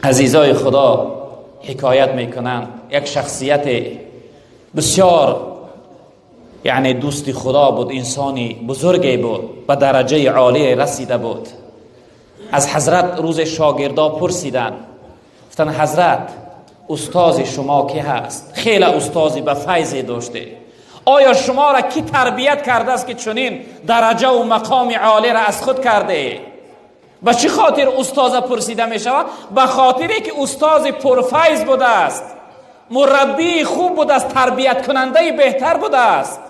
عزیزای خدا حکایت میکنن یک شخصیت بسیار یعنی دوست خدا بود، انسانی بزرگی بود، به درجه عالی رسیده بود. از حضرت روز شاگردا پرسیدن، گفتن حضرت استاد شما کی هست؟ خیلی استادی به فیضی داشته، آیا شما را کی تربیت کرده است که چنین درجه و مقام عالی را از خود کرده؟ به چه خاطر استاد پرسیده می شود؟ به خاطری که استاد پرفیض بوده است، مربی خوب بوده است، تربیت کننده بهتر بوده است.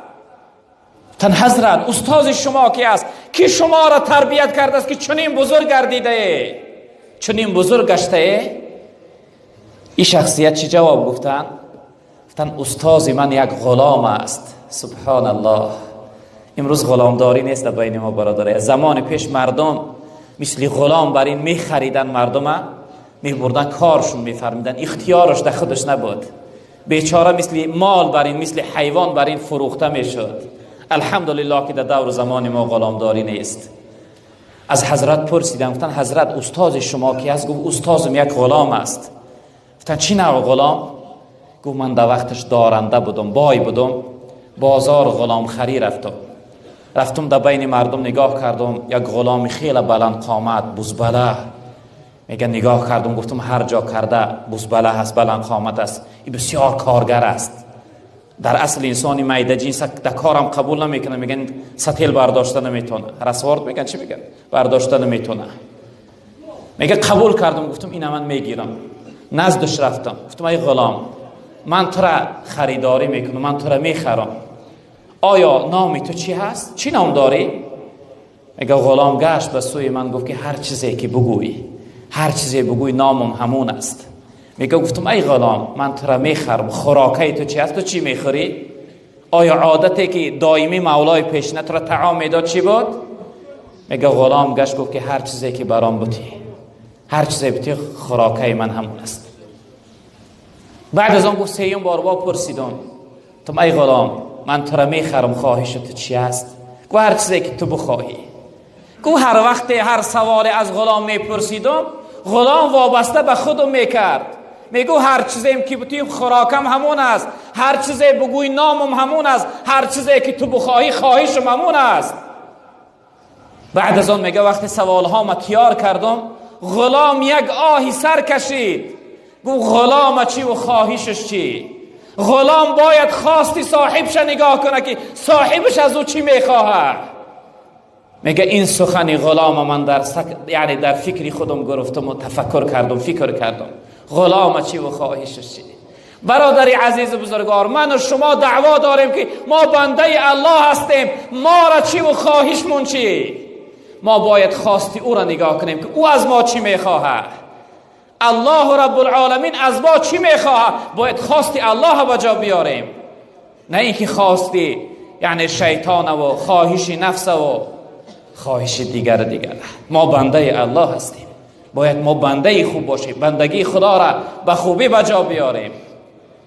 تن حضرت استاد شما کی است؟ کی شما را تربیت کرده است که چنین بزرگ گردیده، چنین بزرگ گشته؟ این شخصیت چی جواب گفتن؟ گفتن استاد من یک غلام است. سبحان الله. امروز غلامداری نیست در بین ما برادرای. زمان پیش مردم مثل غلام بر این می خریدن، مردم می بردن کارشون می فرمیدن، اختیارش در خودش نبود. بیچاره مثل مال بر این، مثل حیوان بر این فروخته می شد. الحمدلله که در دور زمان ما غلامداری نیست. از حضرت پرسیدم، گفتن حضرت استاد شما کی است؟ گفت استادم یک غلام است. گفتن چی نوع غلام؟ گفت من در وقتش دارنده بودم، بای بودم، بازار غلام خری رفتم در بین مردم نگاه کردم، یک غلام خیلی بلند قامت بزبله، میگه نگاه کردم گفتم هر جا کرده بزبله هست، بلند قامت است، این بسیار کارگر است. در اصل انسانی میده جنس در کارم قبول نمیکنه، میگن ستیل برداشته نمیتونه، رسوارد میگن چی میگن برداشته نمیتونه. میگه قبول کردم، گفتم اینا من میگیرم. نزدش رفتم، گفتم ای غلام من تو را خریداری میکنم، من تو را میخرم، آیا نام تو چی هست؟ چی نام داری؟ میگه غلام گشت به سوی من گفت که هر چیزی که بگویی، هر چیزی بگویی نامم همون است. میگه گفتم ای غلام من تو را میخرم، خوراکی تو چی هست؟ تو چی میخوری؟ آیا عادتی که دائمی مولای پیشنه تو را طعام میداد چی بود؟ میگه غلام گشت گفت که هر چیزی که برام بودی، هر چیزی بودی خوراکی من همون است. بعد از اون گفت سیوم بار با پرسیدم، تو ای غلام من تو را میخرم، خواهش تو چی است؟ گفت هر چیزی که تو بخواهی. گفت هر وقت هر سوال از غلام میپرسیدم، غلام وابسته به خودم میکرد، میگو هر چیزی که بودی خوراکم همون است، هر چیزی بگوی نامم همون است، هر چیزی که تو بخواهی خواهشم همون است. بعد از اون میگه وقتی سوال ها ما تیار کردم، غلام یک آهی سر کشید، گفت غلام چی و خواهشش چی؟ غلام باید خواستی صاحبش نگاه کنه که صاحبش از او چی میخواه. میگه این سخنی غلام من در فکری خودم گرفتم و تفکر کردم، فکر کردم غلام چی و خواهشش چی. برادری عزیز بزرگوار، من و شما دعوا داریم که ما بنده الله هستیم، ما را چی و خواهشمون چی؟ ما باید خواستی او را نگاه کنیم که او از ما چی میخواه. الله رب العالمین از ما چی میخواه؟ باید خواستی الله به جا بیاریم، نه اینکه خواستی یعنی شیطان و خواهش نفس و خواهش دیگر. ما بنده الله هستیم، باید ما بنده خوب باشیم، بندگی خدا را به خوبی به جا بیاریم.